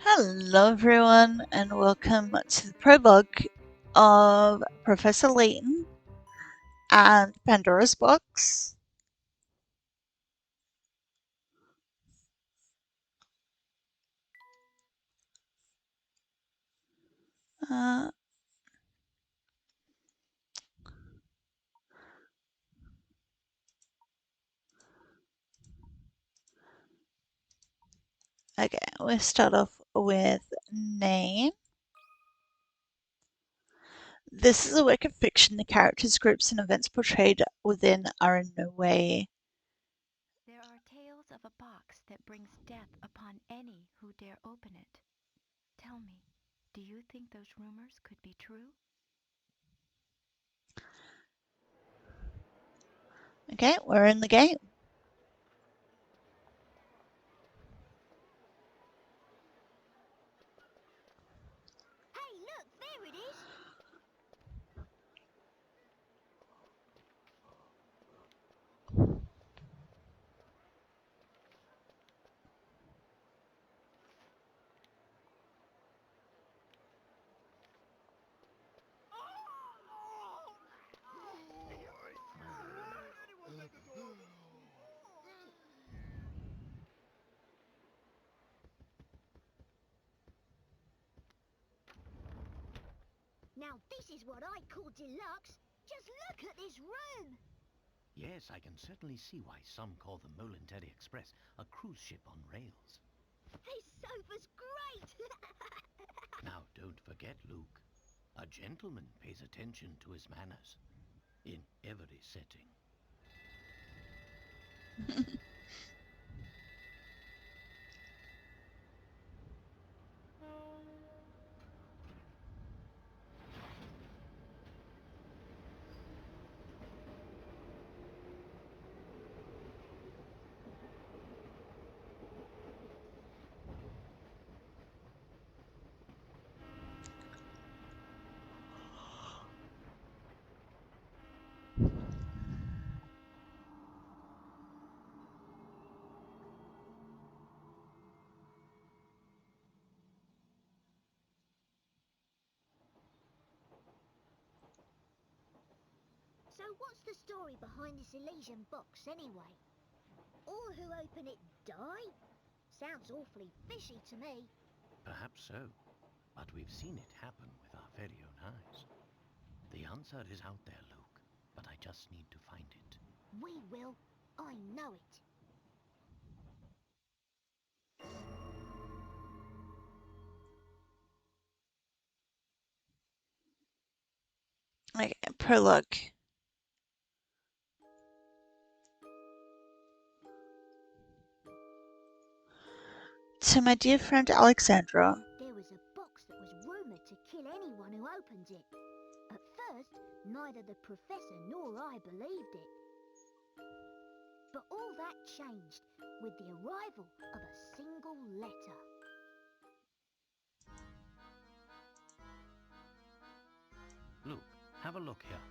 Hello everyone and welcome to the prologue of Professor Layton and Pandora's Box. Okay, we'll start off with name. This is a work of fiction. The characters, groups, and events portrayed within are in no way. There are tales of a box that brings death upon any who dare open it. Tell me, do you think those rumors could be true? Okay, we're in the game. Hey, look, there it is. Now this is what I call deluxe. Just look at this room. Yes, I can certainly see why some call the Molenterre Express a cruise ship on rails. This sofa's great. Now, don't forget, Luke. A gentleman pays attention to his manners in every setting. So what's the story behind this Elysian box anyway? All who open it die? Sounds awfully fishy to me. Perhaps so, but we've seen it happen with our very own eyes. The answer is out there, Luke, but I just need to find it. We will. I know it. Okay, prologue. To my dear friend Alexandra. There was a box that was rumoured to kill anyone who opened it. At first, neither the Professor nor I believed it. But all that changed with the arrival of a single letter. Luke, have a look here.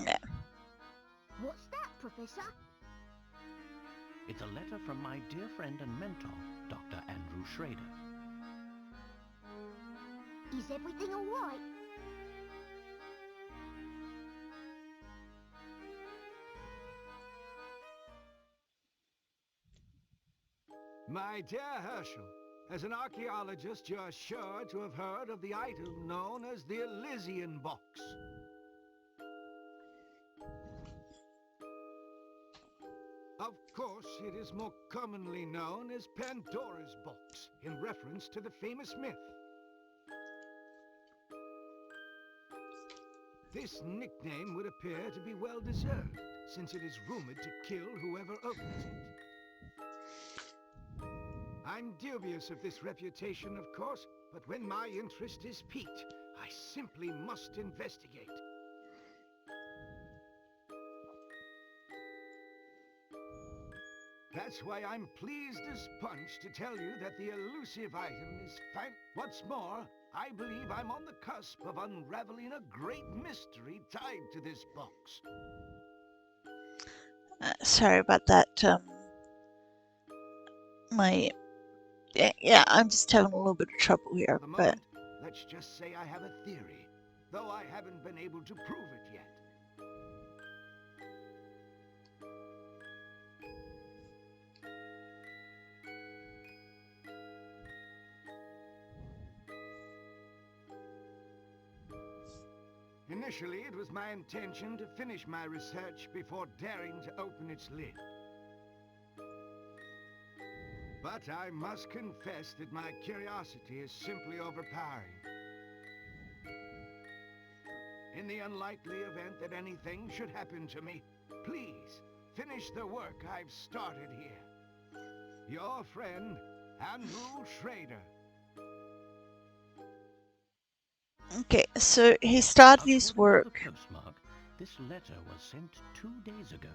Yeah. What's that, Professor? It's a letter from my dear friend and mentor, Dr. Andrew Schrader. Is everything all right? My dear Herschel, as an archaeologist, you're sure to have heard of the item known as the Elysian Box. Of course, it is more commonly known as Pandora's Box, in reference to the famous myth. This nickname would appear to be well deserved, since it is rumored to kill whoever opens it. I'm dubious of this reputation, of course, but when my interest is piqued, I simply must investigate. That's why I'm pleased as punch to tell you that the elusive item is found. What's more, I believe I'm on the cusp of unraveling a great mystery tied to this box. Sorry about that. Yeah, I'm just having a little bit of trouble here, For the but moment, let's just say I have a theory, though I haven't been able to prove it yet. Initially, it was my intention to finish my research before daring to open its lid. But I must confess that my curiosity is simply overpowering. In the unlikely event that anything should happen to me, please finish the work I've started here. Your friend, Andrew Schrader. okay, so he started his According to the work. postmark, this letter was sent 2 days ago.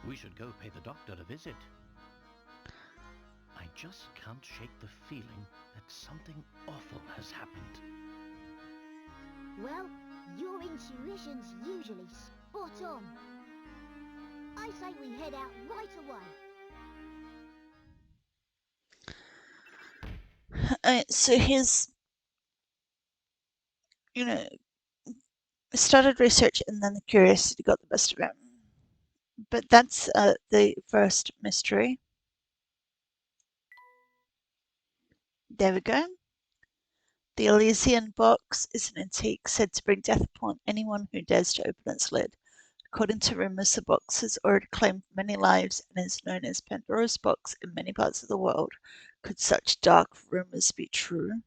We should go pay the doctor a visit. I just can't shake the feeling that something awful has happened. Well, your intuition's usually spot on. I say we head out right away. So his, started research and then the curiosity got the best of him. But that's the first mystery. There we go. The Elysian box is an antique said to bring death upon anyone who dares to open its lid. According to rumors, the box has already claimed many lives and is known as Pandora's box in many parts of the world. Could such dark rumors be true?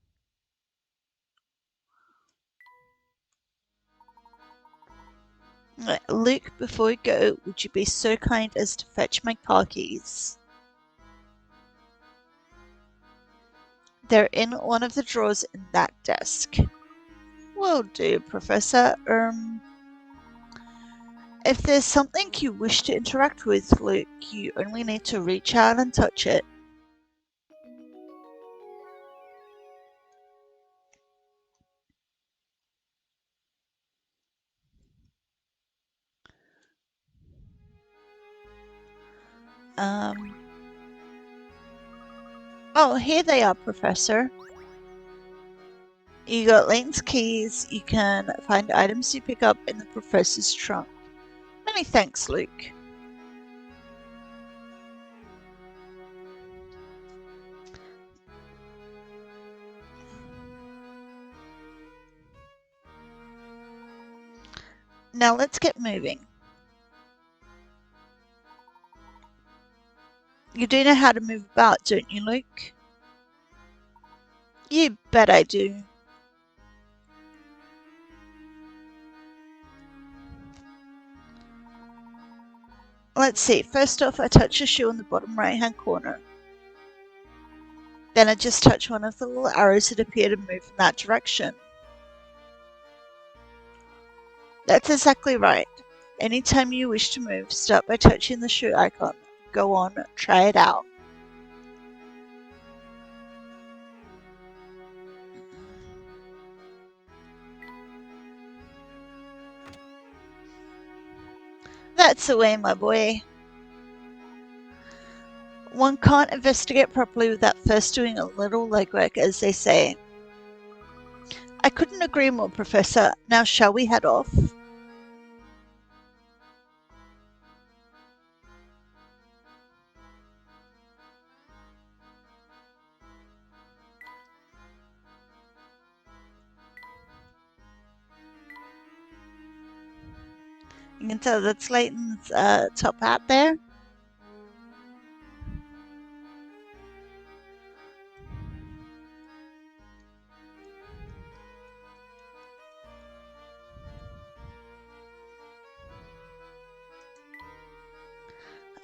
Luke, before we go, would you be so kind as to fetch my car keys? They're in one of the drawers in that desk. Will do, Professor. If there's something you wish to interact with, Luke, you only need to reach out and touch it. Oh, here they are, Professor. You got Layton's keys. You can find items you pick up in the Professor's trunk. Many thanks, Luke. Now let's get moving. You do know how to move about, don't you, Luke? You bet I do. Let's see. First off, I touch a shoe in the bottom right-hand corner. Then I just touch one of the little arrows that appear to move in that direction. That's exactly right. Anytime you wish to move, start by touching the shoe icon. Go on, try it out. That's the way, my boy. One can't investigate properly without first doing a little legwork, as they say. I couldn't agree more, Professor. Now shall we head off? You can tell that's Layton's top hat there.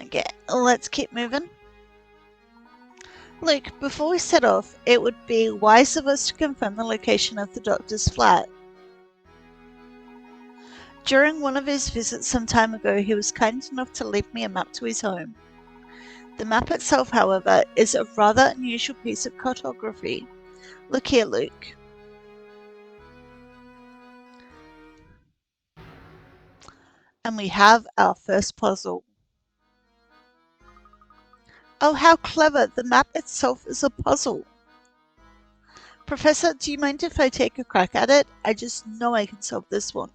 Okay, let's keep moving. Luke, before we set off, it would be wise of us to confirm the location of the doctor's flat. During one of his visits some time ago, he was kind enough to leave me a map to his home. The map itself, however, is a rather unusual piece of cartography. Look here, Luke. And we have our first puzzle. Oh, how clever! The map itself is a puzzle. Professor, do you mind if I take a crack at it? I just know I can solve this one.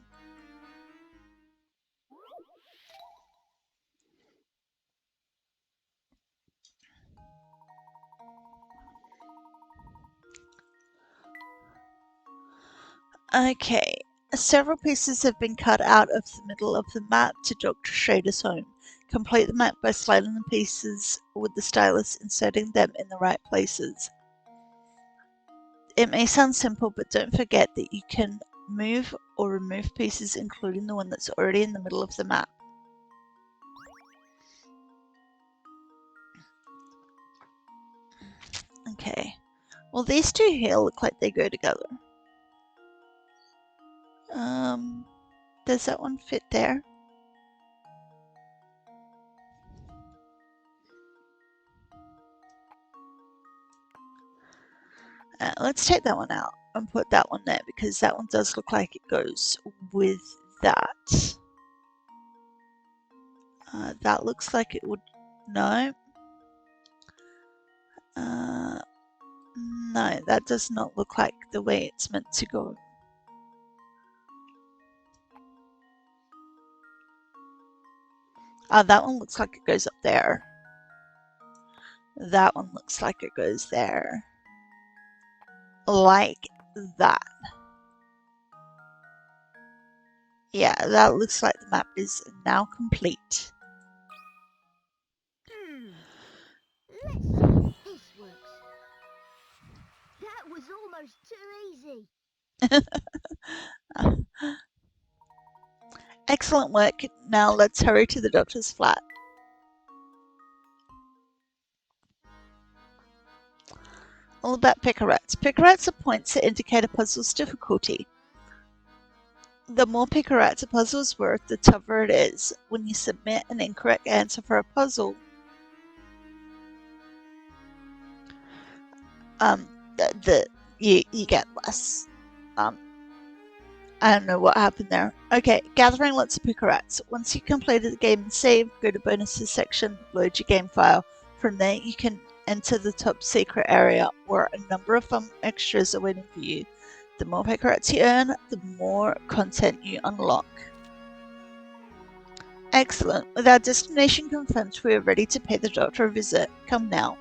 Okay, several pieces have been cut out of the middle of the map to Dr. Schrader's home. Complete the map by sliding the pieces with the stylus, inserting them in the right places. It may sound simple, but don't forget that you can move or remove pieces, including the one that's already in the middle of the map. Okay, well these two here look like they go together. Does that one fit there? Let's take that one out and put that one there because that one does look like it goes with that. That looks like it would... No. No, that does not look like the way it's meant to go. That one looks like it goes up there. That one looks like it goes there. Like that. Yeah, that looks like the map is now complete. Let's see if this works. That was almost too easy. Excellent work. Now let's hurry to the doctor's flat. All about picarettes. Picarettes are points that indicate a puzzle's difficulty. The more picarettes a puzzle is worth, the tougher it is. When you submit an incorrect answer for a puzzle, you get less. I don't know what happened there. Okay, gathering lots of picarettes. Once you've completed the game and saved, go to bonuses section, load your game file. From there, you can enter the top secret area where a number of fun extras are waiting for you. The more picarettes you earn, the more content you unlock. Excellent. With our destination confirmed, we are ready to pay the doctor a visit. Come now.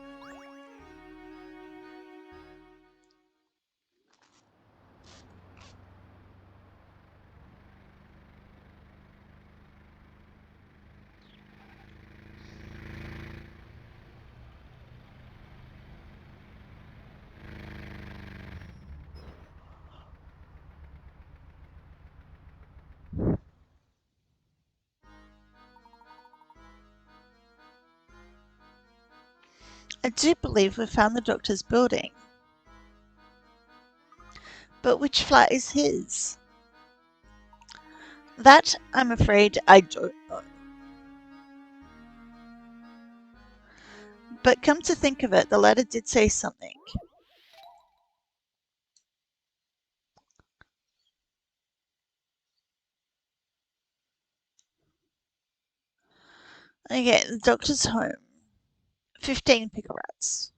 I do believe we found the doctor's building. But which flat is his? That, I'm afraid, I don't know. But come to think of it, the letter did say something. Okay, the doctor's home. 15 picarettes.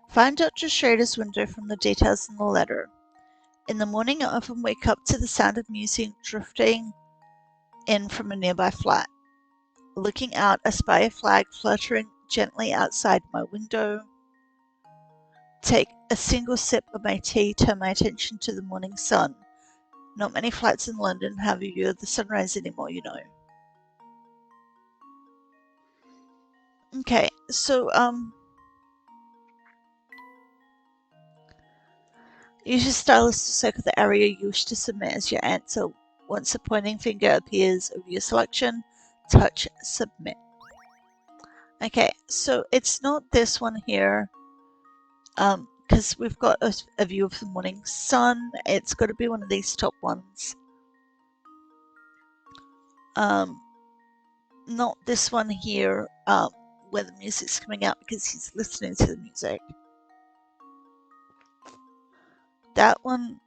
Find Dr. Schrader's window from the details in the letter. In the morning, I often wake up to the sound of music drifting in from a nearby flat. Looking out, I spy a flag fluttering gently outside my window. Take a single sip of my tea, turn my attention to the morning sun. Not many flats in London have a view of the sunrise anymore, you know. Okay, so, use your stylus to circle the area you wish to submit as your answer. Once the pointing finger appears over your selection, touch submit. Okay, so it's not this one here, because we've got a view of the morning sun. It's got to be one of these top ones. Not this one here, where the music's coming out because he's listening to the music. That one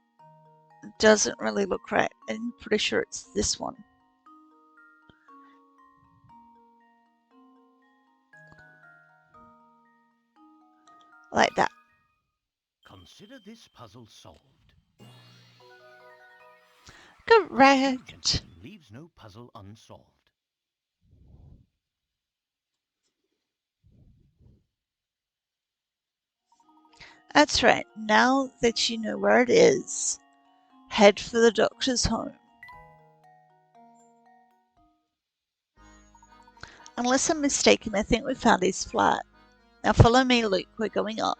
doesn't really look right. I'm pretty sure it's this one. Like that. Consider this puzzle solved. You, Correct. gentlemen, leaves no puzzle unsolved. That's right. Now that you know where it is, head for the doctor's home. Unless I'm mistaken, I think we found his flat. Now follow me, Luke. We're going up.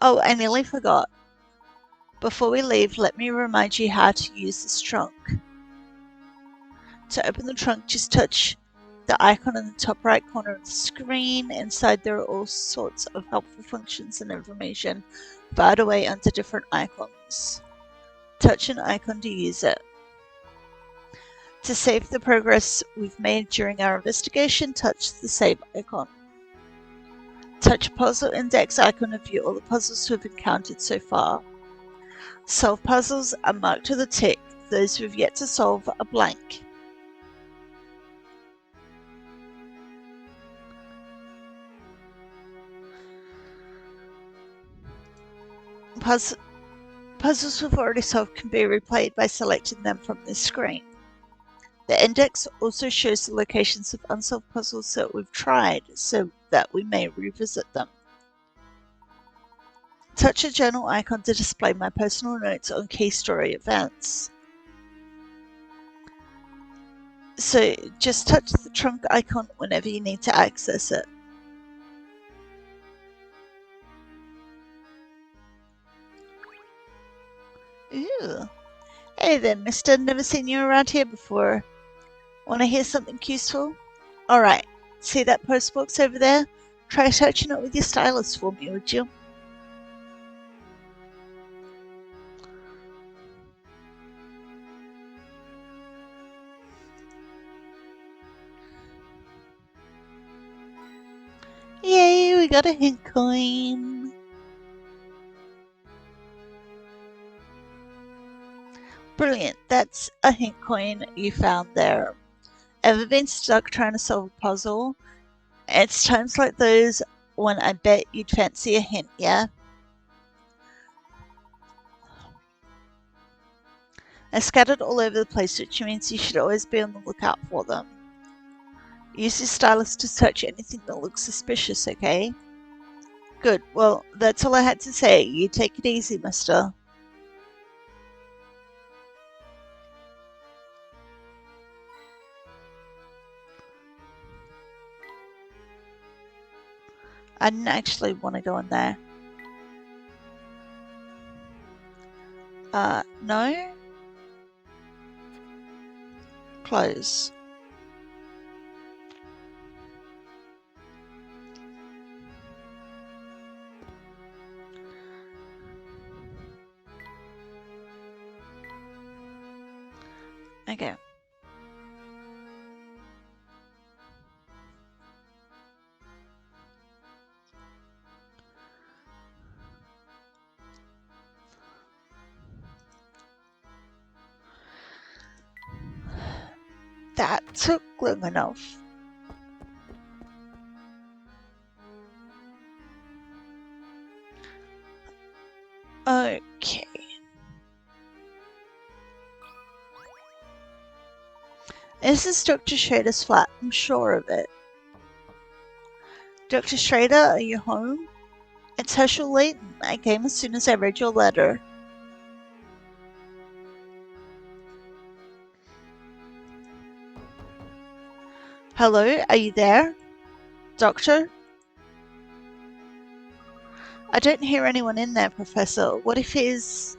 Oh, I nearly forgot. Before we leave, let me remind you how to use this trunk. To open the trunk, just touch the icon in the top right corner of the screen. Inside there are all sorts of helpful functions and information filed away under different icons. Touch an icon to use it. To save the progress we've made during our investigation, touch the save icon. Touch a puzzle index icon to view all the puzzles we've encountered so far. Solve puzzles are marked with a tick. Those we've yet to solve are blank. Puzzles we've already solved can be replayed by selecting them from this screen. The index also shows the locations of unsolved puzzles that we've tried, so that we may revisit them. Touch a journal icon to display my personal notes on key story events. So just touch the trunk icon whenever you need to access it. Ooh. Hey there, mister. Never seen you around here before. Want to hear something useful? Alright, see that postbox over there? Try touching it with your stylus for me, would you? Yay, we got a hint coin. Brilliant, that's a hint coin you found there. Ever been stuck trying to solve a puzzle? It's times like those when I bet you'd fancy a hint, yeah? They're scattered all over the place, which means you should always be on the lookout for them. Use your stylus to search anything that looks suspicious, okay? Good, well, that's all I had to say. You take it easy, mister. I didn't actually want to go in there. No? Close. Okay. That took long enough. Okay. This is Dr. Schrader's flat, I'm sure of it. Dr. Schrader, are you home? It's Professor Layton. I came as soon as I read your letter. Hello, are you there? Doctor? I don't hear anyone in there, Professor. What if he's...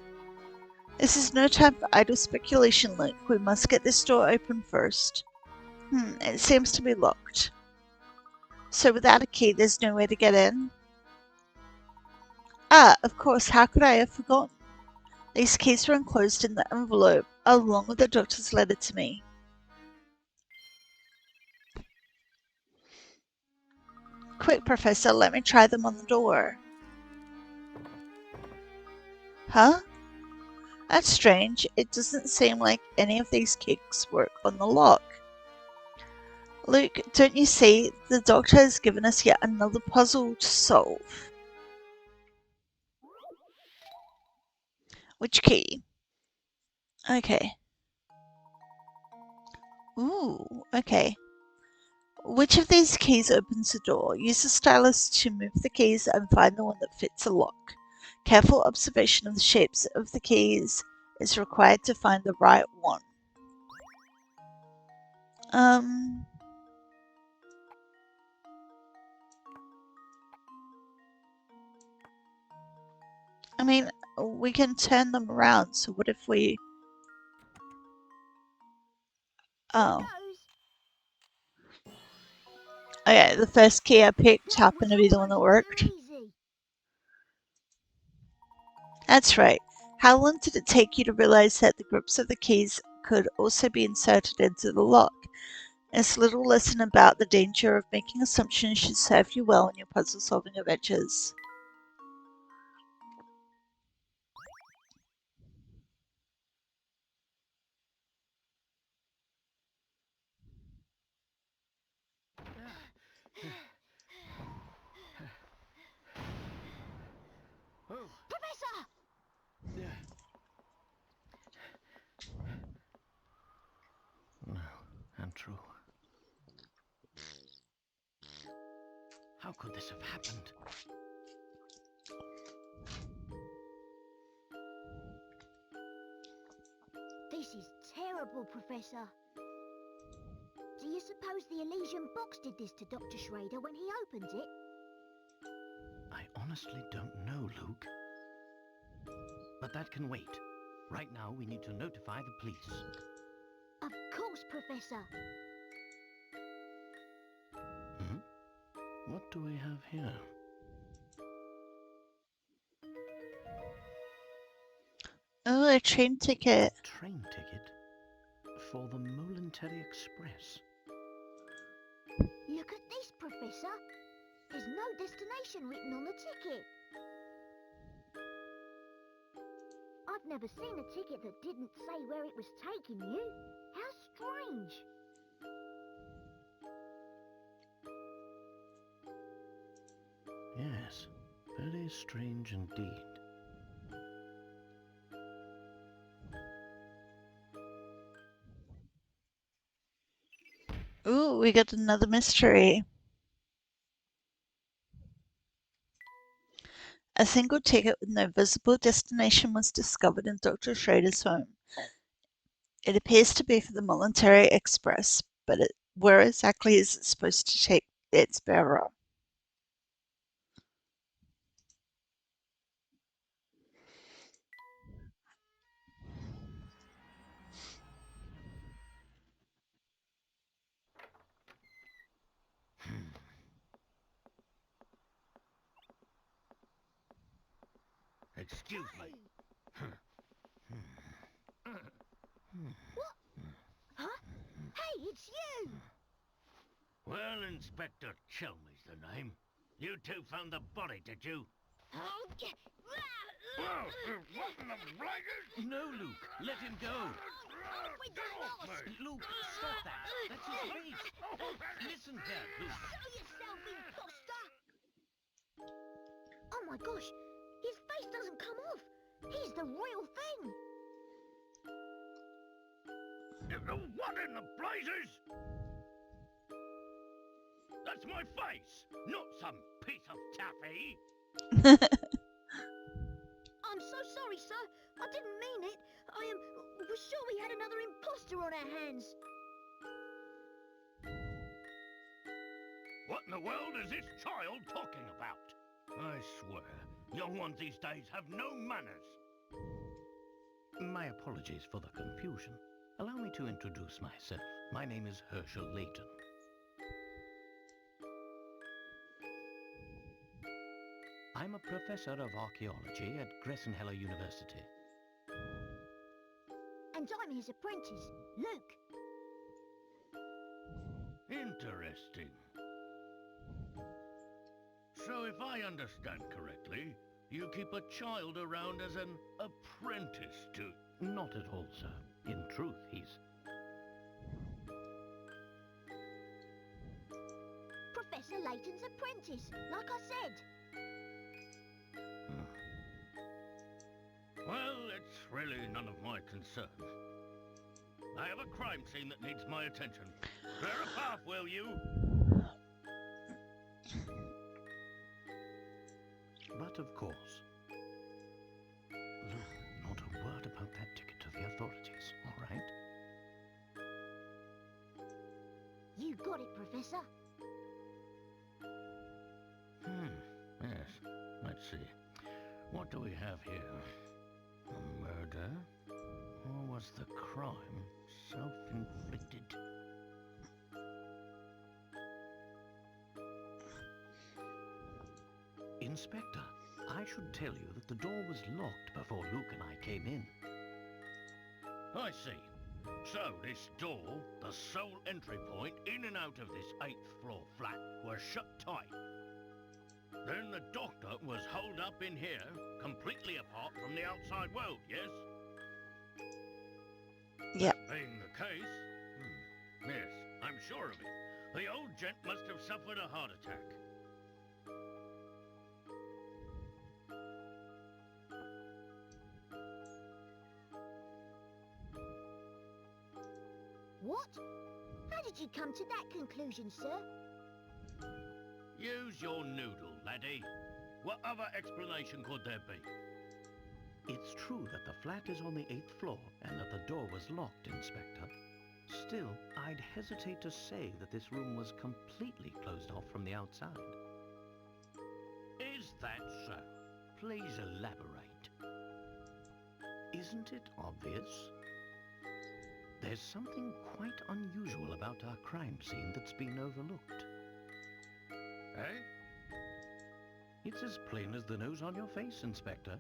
This is no time for idle speculation, Luke. We must get this door open first. It seems to be locked. So without a key, there's no way to get in? Ah, of course, how could I have forgotten? These keys were enclosed in the envelope, along with the doctor's letter to me. Quick, Professor, let me try them on the door. Huh? That's strange. It doesn't seem like any of these kicks work on the lock. Luke, don't you see? The doctor has given us yet another puzzle to solve. Which key? Okay. Ooh, okay. Which of these keys opens the door? Use the stylus to move the keys and find the one that fits a lock. Careful observation of the shapes of the keys is required to find the right one. I mean, we can turn them around, so what if we... Oh. Okay, the first key I picked happened to be the one that worked. That's right. How long did it take you to realize that the grips of the keys could also be inserted into the lock? This little lesson about the danger of making assumptions should serve you well in your puzzle-solving adventures. Professor! No, untrue. How could this have happened? This is terrible, Professor. Do you suppose the Elysian box did this to Dr. Schrader when he opened it? I honestly don't know, Luke. But that can wait. Right now, we need to notify the police. Of course, Professor. What do we have here? Oh, a train ticket. A train ticket? For the Momentary Express. Look at this, Professor. There's no destination written on the ticket. I've never seen a ticket that didn't say where it was taking you. How strange. Yes, very strange indeed. Ooh, we got another mystery. A single ticket with no visible destination was discovered in Dr. Schrader's home. It appears to be for the Momentary Express, but where exactly is it supposed to take its bearer? Excuse me. What? Huh? Hey, it's you! Well, Inspector Chelmey's the name. You two found the body, did you? Oh, What in the blighters? No, Luke, let him go. Get off me! Luke, stop that. That's his face. Listen here, Luke. Show yourself, imposter! Oh my gosh, his face doesn't come off. He's the real thing. What in the blazes? That's my face, not some piece of taffy. I'm so sorry, sir. I didn't mean it. We're sure we had another imposter on our hands. What in the world is this child talking about? I swear, young ones these days have no manners. My apologies for the confusion. Allow me to introduce myself. My name is Professor Layton. I'm a professor of archaeology at Gressenheller University. And I'm his apprentice, Luke. Interesting. So if I understand correctly, You keep a child around as an apprentice to... Not at all, sir. In truth, he's... Professor Layton's apprentice, like I said. Well, it's really none of my concern. I have a crime scene that needs my attention. Clear a path, will you? But of course, not a word about that ticket to the authorities, all right? You got it, Professor. Yes. Let's see. What do we have here? A murder? Or was the crime self-inflicted? Inspector, I should tell you that the door was locked before Luke and I came in. I see. So this door, the sole entry point in and out of this 8th floor flat, was shut tight. Then the doctor was holed up in here, completely apart from the outside world, yes? Yep. That being the case, yes, I'm sure of it. The old gent must have suffered a heart attack. What? How did you come to that conclusion, sir? Use your noodle, laddie. What other explanation could there be? It's true that the flat is on the 8th floor and that the door was locked, Inspector. Still, I'd hesitate to say that this room was completely closed off from the outside. Is that so? Please elaborate. Isn't it obvious? There's something quite unusual about our crime scene that's been overlooked. Eh? It's as plain as the nose on your face, Inspector.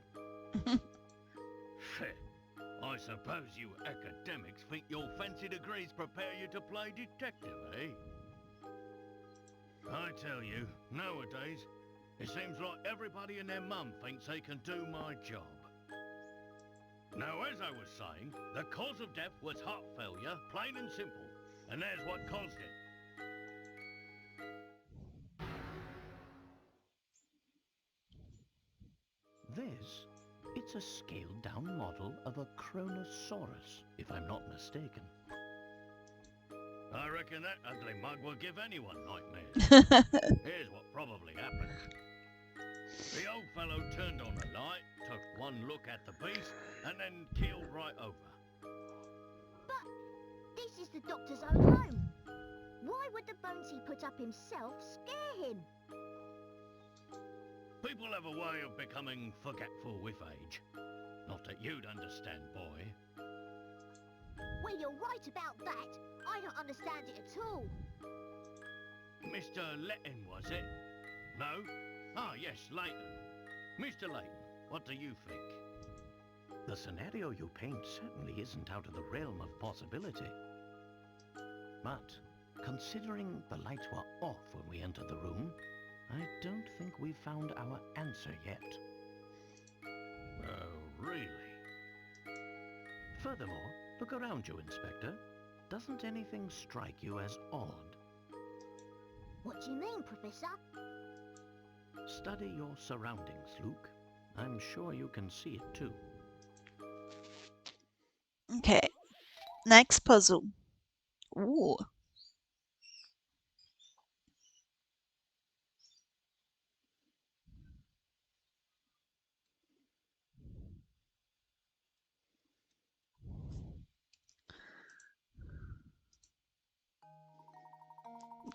I suppose you academics think your fancy degrees prepare you to play detective, eh? I tell you, nowadays, it seems like everybody and their mum thinks they can do my job. Now, as I was saying, the cause of death was heart failure, plain and simple. And there's what caused it. This, it's a scaled-down model of a Kronosaurus, if I'm not mistaken. I reckon that ugly mug will give anyone nightmares. Here's what probably happened. The old fellow turned on the light, took one look at the beast, and then keeled right over. But this is the doctor's own home. Why would the bones he put up himself scare him? People have a way of becoming forgetful with age. Not that you'd understand, boy. Well, you're right about that. I don't understand it at all. Mr. Layton, was it? No? Ah, yes, Layton. Mr. Layton, what do you think? The scenario you paint certainly isn't out of the realm of possibility. But, considering the lights were off when we entered the room, I don't think we've found our answer yet. Oh, really? Furthermore, look around you, Inspector. Doesn't anything strike you as odd? What do you mean, Professor? Study your surroundings, Luke. I'm sure you can see it too. Okay. Next puzzle. Ooh.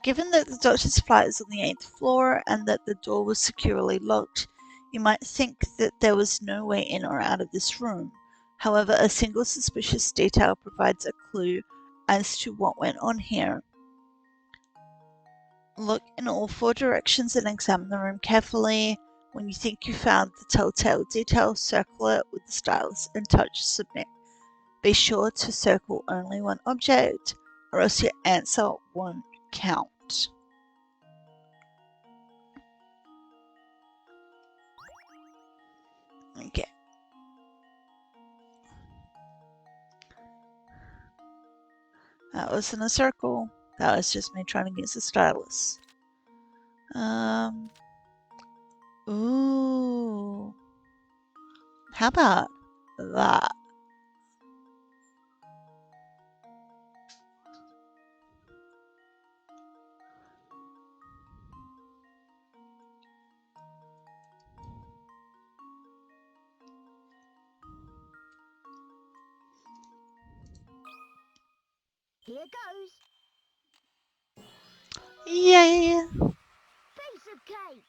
Given that the doctor's flat is on the 8th floor and that the door was securely locked, you might think that there was no way in or out of this room. However, a single suspicious detail provides a clue as to what went on here. Look in all 4 directions and examine the room carefully. When you think you found the telltale detail, circle it with the stylus and touch submit. Be sure to circle only one object, or else your answer won't count. Okay. That wasn't a circle. That was just me trying to use the stylus. Ooh. How about that? Here goes. Yay! Piece of cake.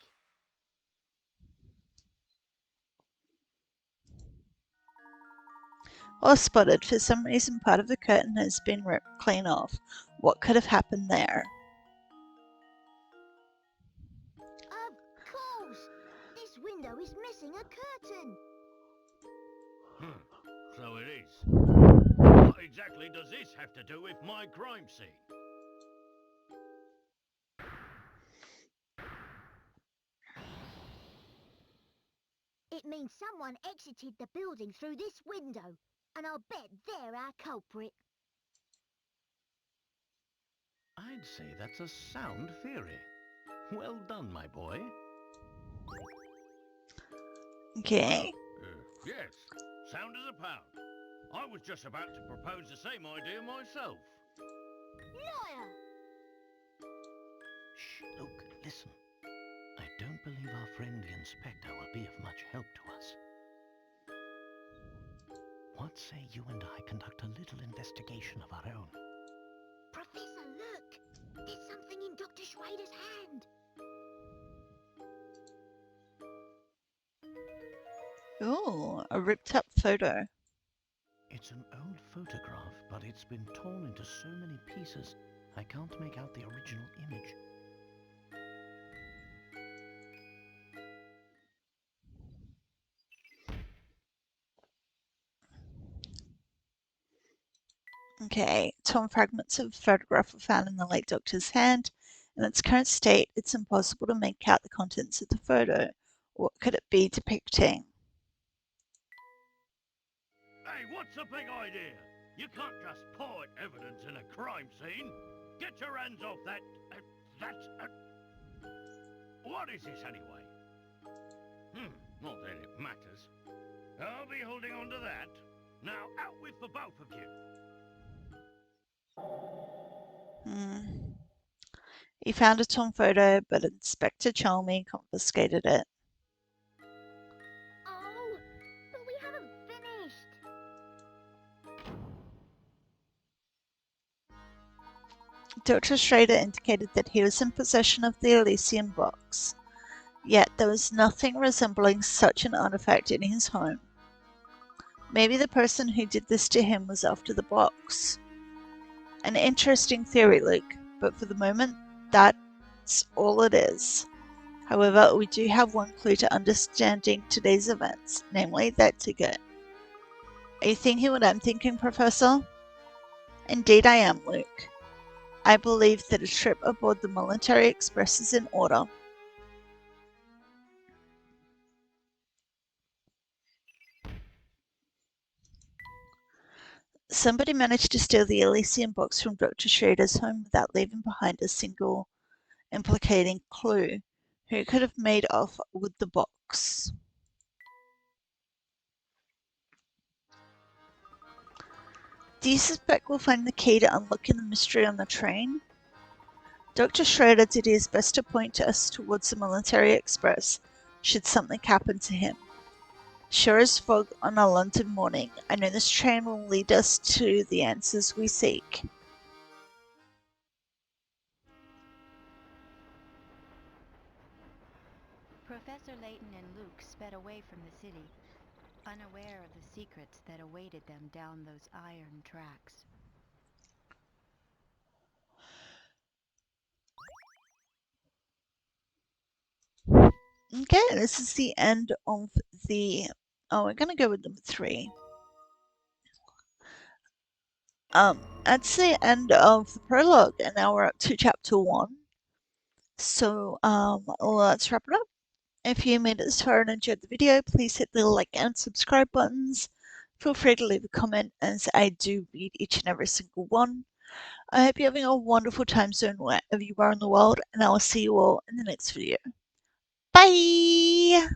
Well spotted. For some reason, part of the curtain has been ripped clean off. What could have happened there? Of course. This window is missing a curtain. So it is. What exactly does this have to do with my crime scene? It means someone exited the building through this window, and I'll bet they're our culprit. I'd say that's a sound theory. Well done, my boy. Okay. Yes, sound as a pound. I was just about to propose the same idea myself. Liar! Shh, Luke, listen. I don't believe our friend the inspector will be of much help to us. What say you and I conduct a little investigation of our own? Professor, look! There's something in Dr. Schrader's hand. Ooh, a ripped up photo. It's an old photograph, but it's been torn into so many pieces, I can't make out the original image. Okay, torn fragments of a photograph were found in the late doctor's hand. In its current state, it's impossible to make out the contents of the photo. What could it be depicting? Hey, what's the big idea? You can't just point evidence in a crime scene. Get your hands off that... What is this anyway? Not that it matters. I'll be holding on to that. Now out with the both of you. He found a torn photo, but Inspector Chalmey confiscated it. Oh, but we haven't finished. Dr. Schrader indicated that he was in possession of the Elysian box. Yet there was nothing resembling such an artifact in his home. Maybe the person who did this to him was after the box. An interesting theory, Luke, but for the moment, that's all it is. However, we do have one clue to understanding today's events, namely that ticket. Are you thinking what I'm thinking, Professor? Indeed I am, Luke. I believe that a trip aboard the Military Express is in order. Somebody managed to steal the Elysian box from Dr. Schrader's home without leaving behind a single implicating clue. Who could have made off with the box? Do you suspect we'll find the key to unlocking the mystery on the train? Dr. Schrader did his best to point us towards the Military Express, should something happen to him. Sure as fog on a London morning, I know this train will lead us to the answers we seek. Professor Layton and Luke sped away from the city, unaware of the secrets that awaited them down those iron tracks. Okay, this is the end of the... Oh, we're going to go with number 3. That's the end of the prologue, and now we're up to chapter 1. So, let's wrap it up. If you made it this far and enjoyed the video, please hit the like and subscribe buttons. Feel free to leave a comment, as I do read each and every single one. I hope you're having a wonderful time zone wherever you are in the world, and I will see you all in the next video. Bye!